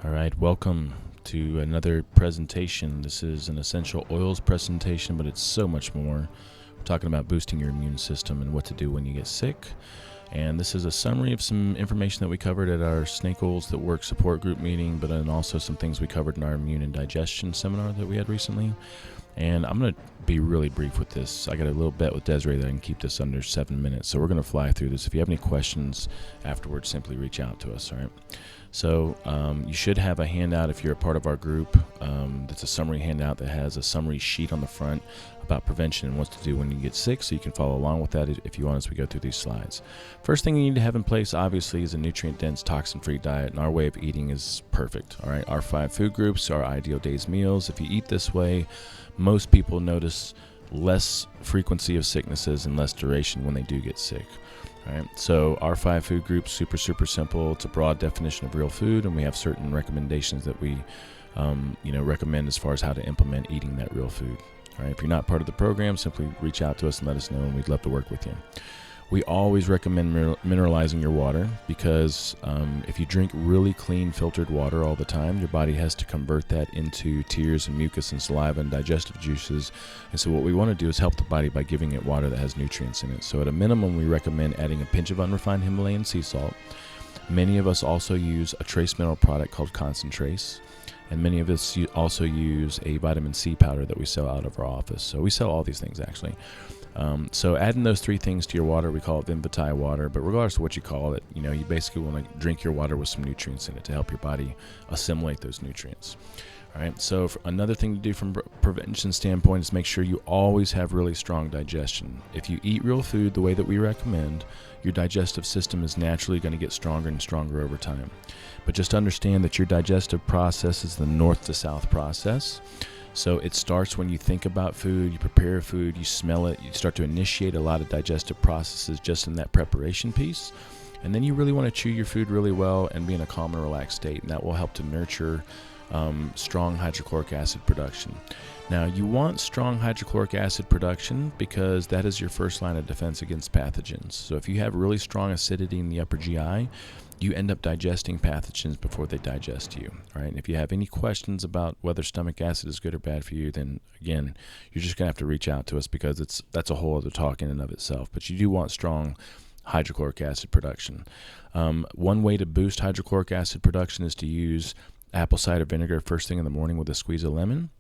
All right, welcome to another presentation. This is an essential oils presentation, but it's so much more. We're talking about boosting your immune system and what to do when you get sick. And this is a summary of some information that we covered at our Snake Oils That Work support group meeting, but then also some things we covered in our immune and digestion seminar that we had recently. And I'm going to be really brief with this. I got a little bet with Desiree that I can keep this under 7 minutes, so we're going to fly through this. If you have any questions afterwards, simply reach out to us, all right? So you should have a handout if you're a part of our group. That's a summary handout that has a summary sheet on the front about prevention and what to do when you get sick, so you can follow along with that if you want as we go through these slides. First thing you need to have in place, obviously, is a nutrient-dense, toxin-free diet, and our way of eating is perfect. All right, our 5 food groups are ideal day's meals. If you eat this way, most people notice less frequency of sicknesses and less duration when they do get sick. All right, so our 5 food groups, super simple. It's a broad definition of real food, and we have certain recommendations that we recommend as far as how to implement eating that real food. All right, if you're not part of the program, simply reach out to us and let us know, and we'd love to work with you. We always recommend mineralizing your water because if you drink really clean filtered water all the time, your body has to convert that into tears and mucus and saliva and digestive juices. And so what we want to do is help the body by giving it water that has nutrients in it. So at a minimum, we recommend adding a pinch of unrefined Himalayan sea salt. Many of us also use a trace mineral product called Concentrace. And many of us also use a vitamin C powder that we sell out of our office. So we sell all these things, actually. So adding those 3 things to your water, we call it Lymphatic water, but regardless of what you call it, you basically want to drink your water with some nutrients in it to help your body assimilate those nutrients. All right, so another thing to do from prevention standpoint is make sure you always have really strong digestion. If you eat real food the way that we recommend, your digestive system is naturally going to get stronger and stronger over time. But just understand that your digestive process is the north to south process. So it starts when you think about food, you prepare food, you smell it, you start to initiate a lot of digestive processes just in that preparation piece. And then you really want to chew your food really well and be in a calm and relaxed state, and that will help to nurture strong hydrochloric acid production. Now, you want strong hydrochloric acid production because that is your first line of defense against pathogens. So if you have really strong acidity in the upper GI, you end up digesting pathogens before they digest you, right? And if you have any questions about whether stomach acid is good or bad for you, then again, you're just going to have to reach out to us because that's a whole other talk in and of itself. But you do want strong hydrochloric acid production. One way to boost hydrochloric acid production is to use apple cider vinegar first thing in the morning with a squeeze of lemon.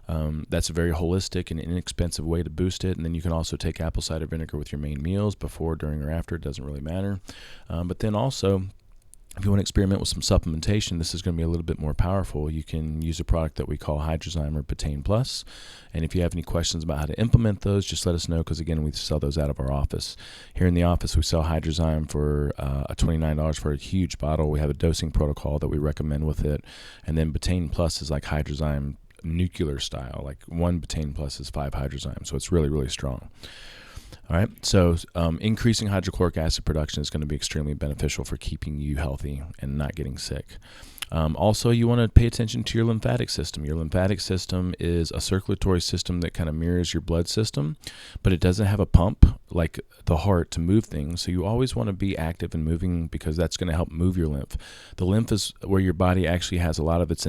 That's a very holistic and inexpensive way to boost it. And then you can also take apple cider vinegar with your main meals before, during, or after. It doesn't really matter. But then also, if you want to experiment with some supplementation, this is going to be a little bit more powerful. You can use a product that we call Hydrozyme or Betaine Plus. And if you have any questions about how to implement those, just let us know because, again, we sell those out of our office. Here in the office, we sell Hydrozyme for $29 for a huge bottle. We have a dosing protocol that we recommend with it. And then Betaine Plus is like Hydrozyme nuclear style. Like 1 Betaine Plus is 5 Hydrozyme. So it's really strong. All right, so increasing hydrochloric acid production is going to be extremely beneficial for keeping you healthy and not getting sick. Also, you want to pay attention to your lymphatic system. Your lymphatic system is a circulatory system that kind of mirrors your blood system, but it doesn't have a pump like the heart to move things. So you always want to be active and moving because that's going to help move your lymph. The lymph is where your body actually has a lot of it's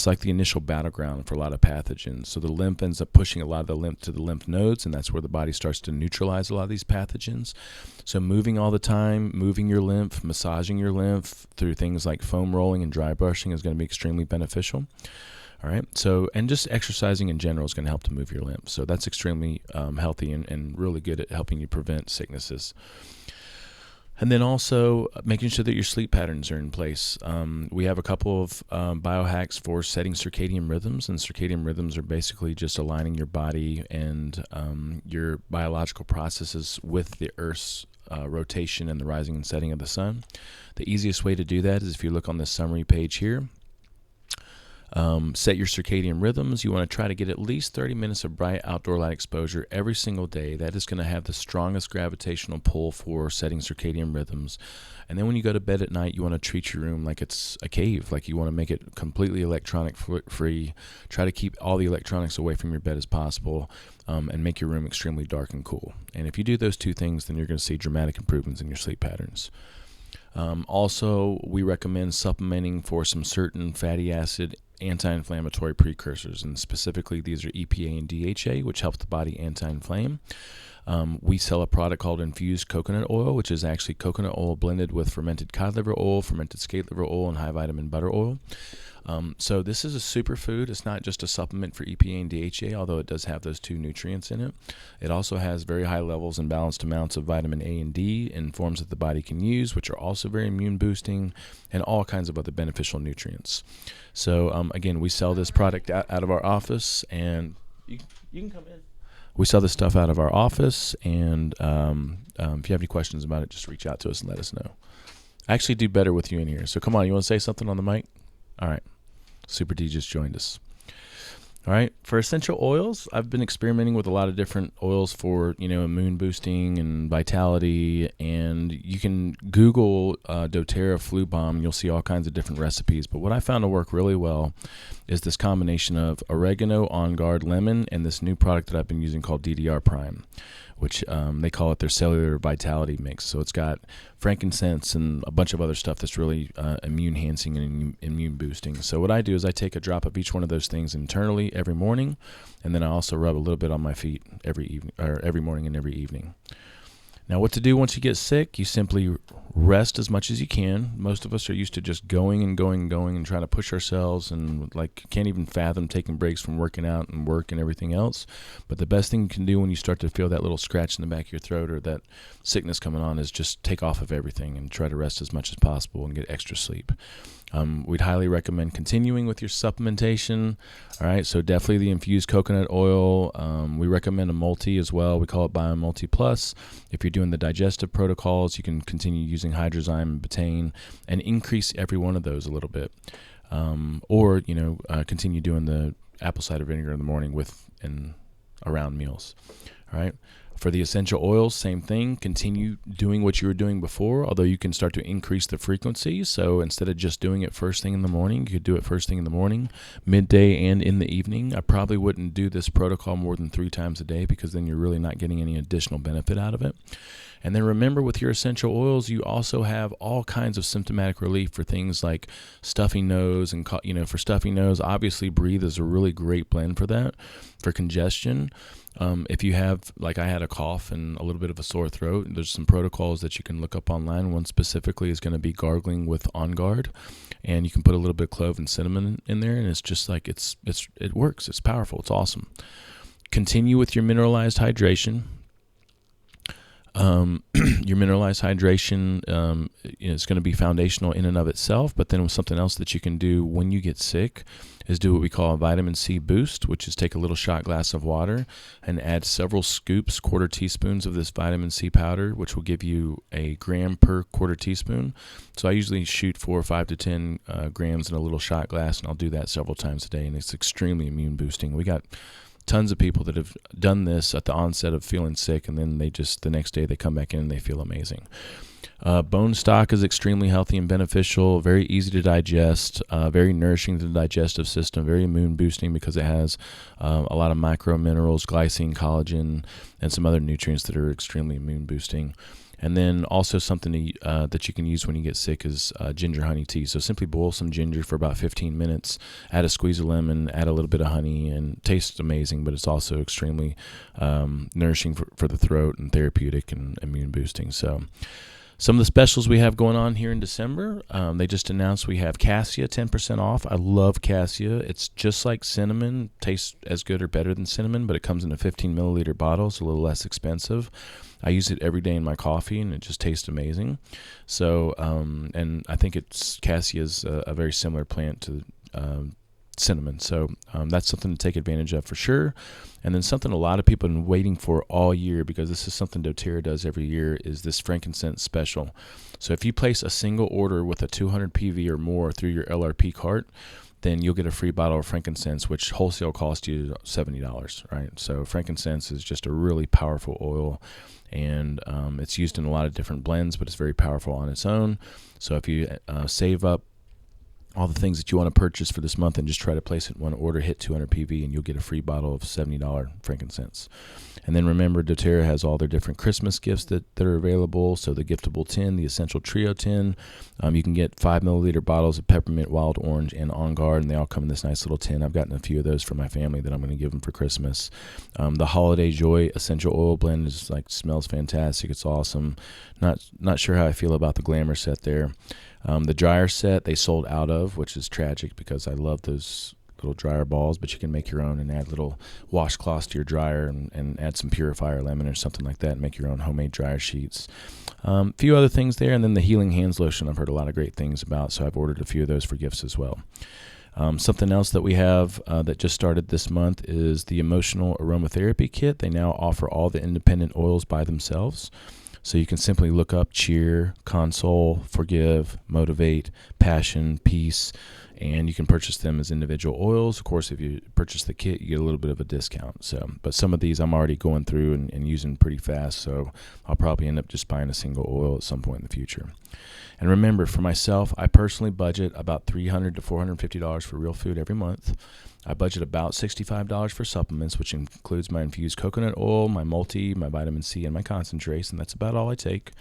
like the initial battleground for a lot of pathogens. So the lymph ends up pushing a lot of the lymph to the lymph nodes, and that's where the body starts to neutralize a lot of these pathogens. So moving all the time, moving your lymph, massaging your lymph through things like foam rolling and dry brushing is going to be extremely beneficial. All right. So, and just exercising in general is going to help to move your lymph. So that's extremely healthy and really good at helping you prevent sicknesses. And then also making sure that your sleep patterns are in place. We have a couple of biohacks for setting circadian rhythms, and circadian rhythms are basically just aligning your body and your biological processes with the Earth's rotation and the rising and setting of the sun. The easiest way to do that is if you look on this summary page here. Set your circadian rhythms. You want to try to get at least 30 minutes of bright outdoor light exposure every single day. That is going to have the strongest gravitational pull for setting circadian rhythms. And then when you go to bed at night, you want to treat your room like it's a cave. Like you want to make it completely electronic free. Try to keep all the electronics away from your bed as possible, and make your room extremely dark and cool. And if you do those 2 things, then you're going to see dramatic improvements in your sleep patterns. Also, we recommend supplementing for some certain fatty acid anti-inflammatory precursors, and specifically these are EPA and DHA, which help the body anti-inflame. We sell a product called infused coconut oil, which is actually coconut oil blended with fermented cod liver oil, fermented skate liver oil, and high vitamin butter oil. So this is a superfood. It's not just a supplement for EPA and DHA, although it does have those two nutrients in it. It also has very high levels and balanced amounts of vitamin A and D in forms that the body can use, which are also very immune boosting, and all kinds of other beneficial nutrients. So again, we sell this product out of our office, and you can come in. We sell this stuff out of our office, and if you have any questions about it, just reach out to us and let us know. I actually do better with you in here. So come on, you want to say something on the mic? All right. Super D just joined us. All right. For essential oils, I've been experimenting with a lot of different oils for, immune boosting and vitality. And you can Google doTERRA Flu Bomb. You'll see all kinds of different recipes. But what I found to work really well is this combination of oregano, On Guard, lemon, and this new product that I've been using called DDR Prime, which they call it their cellular vitality mix. So it's got frankincense and a bunch of other stuff that's really immune enhancing and immune boosting. So what I do is I take a drop of each one of those things internally every morning, and then I also rub a little bit on my feet every morning and every evening. Now, what to do once you get sick? You simply rest as much as you can. Most of us are used to just going and trying to push ourselves, and can't even fathom taking breaks from working out and work and everything else. But the best thing you can do when you start to feel that little scratch in the back of your throat or that sickness coming on is just take off of everything and try to rest as much as possible and get extra sleep. We'd highly recommend continuing with your supplementation. All right, so definitely the infused coconut oil. We recommend a multi as well. We call it BioMulti Plus. If you're doing the digestive protocols, you can continue using hydrozyme and betaine and increase every one of those a little bit. Or continue doing the apple cider vinegar in the morning with and around meals. All right. For the essential oils, same thing. Continue doing what you were doing before, although you can start to increase the frequency. So instead of just doing it first thing in the morning, you could do it first thing in the morning, midday, and in the evening. I probably wouldn't do this protocol more than 3 times a day, because then you're really not getting any additional benefit out of it. And then remember, with your essential oils, you also have all kinds of symptomatic relief for things like stuffy nose. And, for stuffy nose, obviously Breathe is a really great blend for that. For congestion, if you have, like I had a cough and a little bit of a sore throat, there's some protocols that you can look up online. One specifically is going to be gargling with On Guard, and you can put a little bit of clove and cinnamon in there, and it's just like it works. It's powerful. It's awesome. Continue with your mineralized hydration. Your mineralized hydration is going to be foundational in and of itself, but then with something else that you can do when you get sick is do what we call a vitamin C boost, which is take a little shot glass of water and add several scoops, quarter teaspoons of this vitamin C powder, which will give you a gram per quarter teaspoon. So I usually shoot for 5 to 10 grams in a little shot glass, and I'll do that several times a day, and it's extremely immune boosting. We got tons of people that have done this at the onset of feeling sick, and then the next day they come back in and they feel amazing. Bone stock is extremely healthy and beneficial, very easy to digest, very nourishing to the digestive system, very immune boosting because it has a lot of micro minerals, glycine, collagen, and some other nutrients that are extremely immune boosting. And then also something that you can use when you get sick is ginger honey tea. So simply boil some ginger for about 15 minutes, add a squeeze of lemon, add a little bit of honey, and it tastes amazing, but it's also extremely nourishing for the throat and therapeutic and immune boosting. So some of the specials we have going on here in December, they just announced we have cassia 10% off. I love cassia. It's just like cinnamon, tastes as good or better than cinnamon, but it comes in a 15 milliliter bottle. It's a little less expensive. I use it every day in my coffee, and it just tastes amazing. So, and I think cassia is a very similar plant to cinnamon. So that's something to take advantage of for sure. And then something a lot of people have been waiting for all year, because this is something doTERRA does every year, is this frankincense special. So if you place a single order with a 200 PV or more through your LRP cart, then you'll get a free bottle of frankincense, which wholesale costs you $70, right? So frankincense is just a really powerful oil, and it's used in a lot of different blends, but it's very powerful on its own. So if you save up all the things that you want to purchase for this month and just try to place it in one order, hit 200 PV, and you'll get a free bottle of $70 frankincense. And then remember, doTERRA has all their different Christmas gifts that are available. So the giftable tin, the essential trio tin, you can get 5 milliliter bottles of peppermint, wild orange, and On Guard, and they all come in this nice little tin. I've gotten a few of those for my family that I'm going to give them for Christmas. The Holiday Joy essential oil blend is smells fantastic. It's awesome. Not sure how I feel about the Glamour set there. The dryer set they sold out of, which is tragic because I love those little dryer balls, but you can make your own and add little washcloths to your dryer and add some purifier lemon or something like that and make your own homemade dryer sheets. A few other things there, and then the Healing Hands lotion I've heard a lot of great things about, so I've ordered a few of those for gifts as well. Something else that we have that just started this month is the Emotional Aromatherapy Kit. They now offer all the independent oils by themselves. So you can simply look up cheer, console, forgive, motivate, passion, peace, and you can purchase them as individual oils. Of course, if you purchase the kit, you get a little bit of a discount. But some of these I'm already going through and using pretty fast, so I'll probably end up just buying a single oil at some point in the future. And remember, for myself, I personally budget about $300 to $450 for real food every month. I budget about $65 for supplements, which includes my infused coconut oil, my multi, my vitamin C, and my concentrates, and that's about all I take.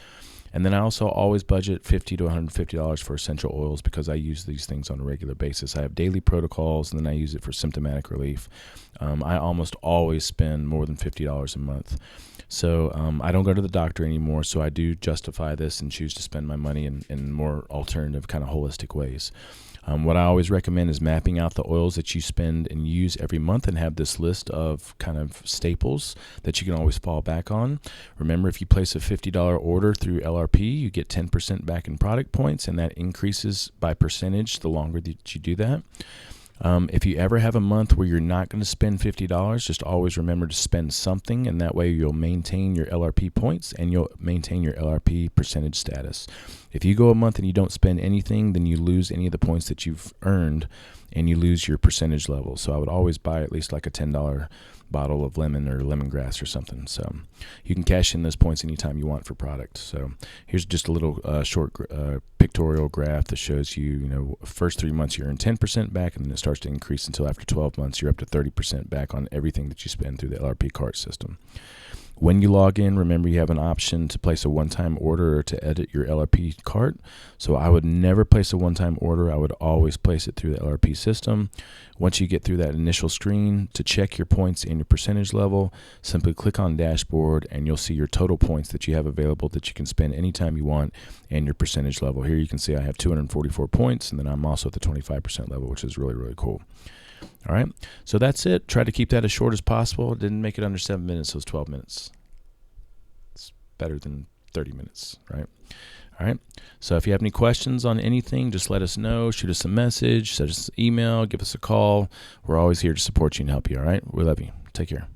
And then I also always budget $50 to $150 for essential oils because I use these things on a regular basis. I have daily protocols, and then I use it for symptomatic relief. I almost always spend more than $50 a month. So I don't go to the doctor anymore, so I do justify this and choose to spend my money in more alternative kind of holistic ways. What I always recommend is mapping out the oils that you spend and use every month and have this list of kind of staples that you can always fall back on. Remember, if you place a $50 order through LRP, you get 10% back in product points, and that increases by percentage the longer that you do that. If you ever have a month where you're not going to spend $50, just always remember to spend something, and that way you'll maintain your LRP points and you'll maintain your LRP percentage status. If you go a month and you don't spend anything, then you lose any of the points that you've earned and you lose your percentage level. So I would always buy at least like a $10 bottle of lemon or lemongrass or something. So you can cash in those points anytime you want for product. So here's just a little short pictorial graph that shows you, first 3 months you earn 10% back, and then it starts to increase until after 12 months you're up to 30% back on everything that you spend through the LRP cart system. When you log in, remember you have an option to place a one-time order or to edit your LRP cart. So I would never place a one-time order. I would always place it through the LRP system. Once you get through that initial screen, to check your points and your percentage level, simply click on Dashboard and you'll see your total points that you have available that you can spend anytime you want and your percentage level. Here you can see I have 244 points, and then I'm also at the 25% level, which is really, really cool. All right, so that's it. Try to keep that as short as possible. Didn't make it under 7 minutes, so it's 12 minutes. It's better than 30 minutes, right? All right, so if you have any questions on anything, just let us know. Shoot us a message, send us an email, give us a call. We're always here to support you and help you, all right? We love you. Take care.